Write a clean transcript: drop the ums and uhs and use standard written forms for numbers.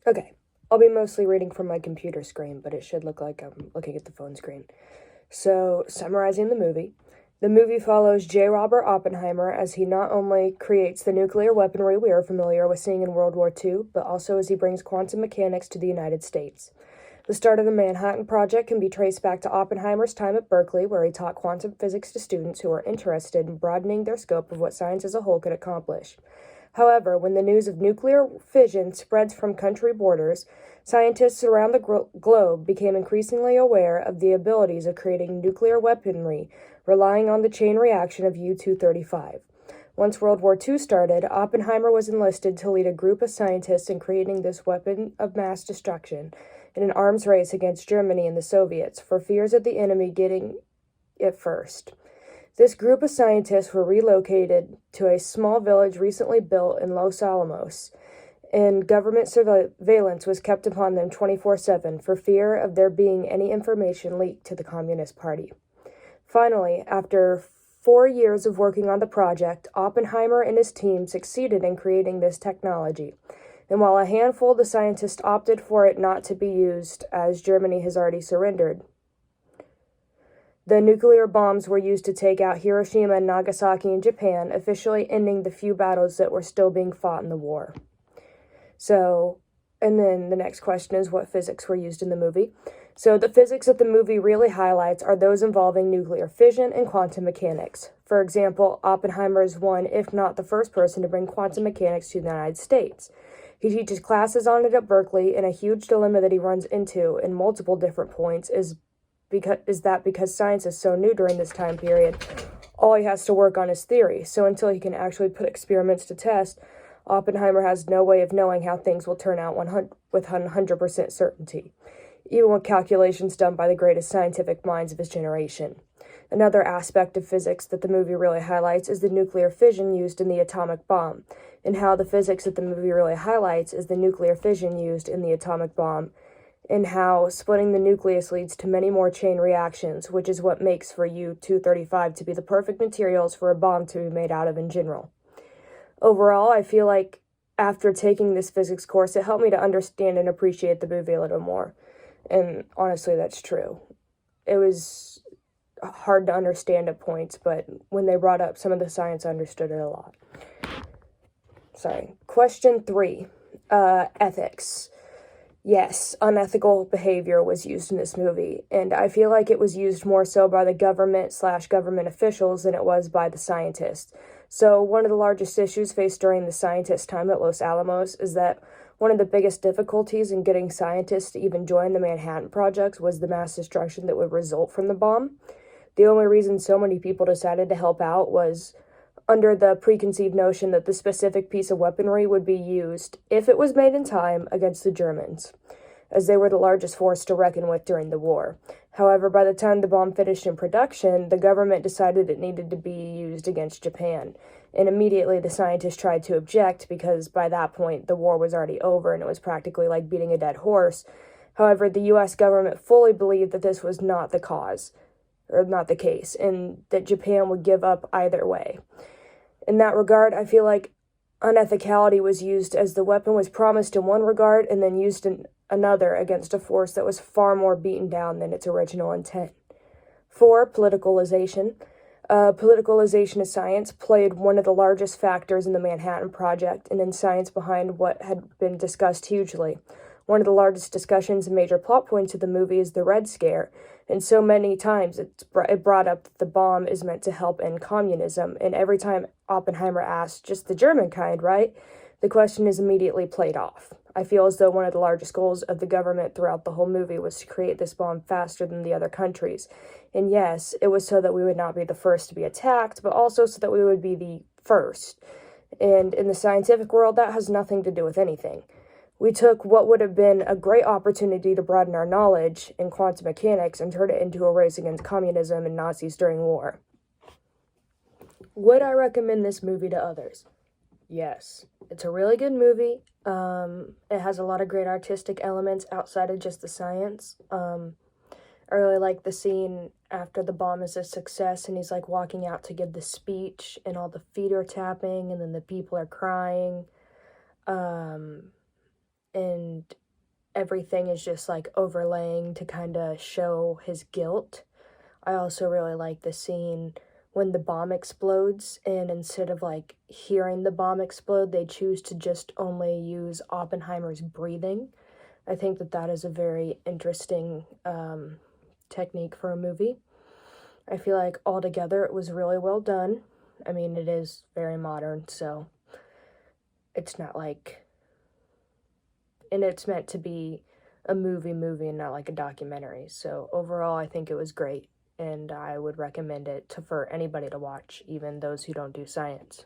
Okay, I'll be mostly reading from my computer screen, but it should look like I'm looking at the phone screen. So, summarizing the movie follows J. Robert Oppenheimer as he not only creates the nuclear weaponry we are familiar with seeing in World War II, but also as he brings quantum mechanics to the United States. The start of the Manhattan Project can be traced back to Oppenheimer's time at Berkeley, where he taught quantum physics to students who were interested in broadening their scope of what science as a whole could accomplish. However, when the news of nuclear fission spreads from country borders, scientists around the globe became increasingly aware of the abilities of creating nuclear weaponry, relying on the chain reaction of U-235. Once World War II started, Oppenheimer was enlisted to lead a group of scientists in creating this weapon of mass destruction in an arms race against Germany and the Soviets, for fears of the enemy getting it first. This group of scientists were relocated to a small village recently built in Los Alamos, and government surveillance was kept upon them 24/7 for fear of there being any information leaked to the Communist Party. Finally, after 4 years of working on the project, Oppenheimer and his team succeeded in creating this technology. And while a handful of the scientists opted for it not to be used, as Germany has already surrendered, the nuclear bombs were used to take out Hiroshima and Nagasaki in Japan, officially ending the few battles that were still being fought in the war. So, and then the next question is what physics were used in the movie. So the physics that the movie really highlights are those involving nuclear fission and quantum mechanics. For example, Oppenheimer is one, if not the first person to bring quantum mechanics to the United States. He teaches classes on it at Berkeley, and a huge dilemma that he runs into in multiple different points is because science is so new during this time period, all he has to work on is theory. So until he can actually put experiments to test, Oppenheimer has no way of knowing how things will turn out with 100% certainty, even with calculations done by the greatest scientific minds of his generation. Another aspect of physics that the movie really highlights is the nuclear fission used in the atomic bomb, and how the physics that the movie really highlights is the nuclear fission used in the atomic bomb, and how splitting the nucleus leads to many more chain reactions, which is what makes for U-235 to be the perfect materials for a bomb to be made out of in general. Overall, I feel like after taking this physics course, it helped me to understand and appreciate the movie a little more. And honestly, that's true. It was hard to understand at points, but when they brought up some of the science, I understood it a lot. Question 3. Ethics. Yes, unethical behavior was used in this movie, and I feel like it was used more so by the government/government officials than it was by the scientists. So one of the largest issues faced during the scientists' time at Los Alamos is that one of the biggest difficulties in getting scientists to even join the Manhattan Project was the mass destruction that would result from the bomb. The only reason so many people decided to help out was under the preconceived notion that the specific piece of weaponry would be used, if it was made in time, against the Germans, as they were the largest force to reckon with during the war. However, by the time the bomb finished in production, the government decided it needed to be used against Japan, and immediately the scientists tried to object because by that point the war was already over and it was practically like beating a dead horse. However, the U.S. government fully believed that this was not the case, and that Japan would give up either way. In that regard, I feel like unethicality was used as the weapon was promised in one regard and then used in another against a force that was far more beaten down than its original intent. 4. Politicalization. Politicalization of science played one of the largest factors in the Manhattan Project and in science behind what had been discussed hugely. One of the largest discussions and major plot points of the movie is the Red Scare, and so many times it brought up that the bomb is meant to help end communism, and every time Oppenheimer asked, just the German kind, right? The question is immediately played off. I feel as though one of the largest goals of the government throughout the whole movie was to create this bomb faster than the other countries. And yes, it was so that we would not be the first to be attacked, but also so that we would be the first. And in the scientific world, that has nothing to do with anything. We took what would have been a great opportunity to broaden our knowledge in quantum mechanics and turned it into a race against communism and Nazis during war. Would I recommend this movie to others? Yes. It's a really good movie. It has a lot of great artistic elements outside of just the science. I really like the scene after the bomb is a success and he's like walking out to give the speech and all the feet are tapping and then the people are crying. and everything is just like overlaying to kind of show his guilt. I also really like the scene when the bomb explodes, and instead of like hearing the bomb explode, they choose to just only use Oppenheimer's breathing. I think that that is a very interesting technique for a movie. I feel like altogether it was really well done. I mean, it is very modern, so it's not like, and it's meant to be a movie and not like a documentary. So overall, I think it was great, and I would recommend it for anybody to watch, even those who don't do science.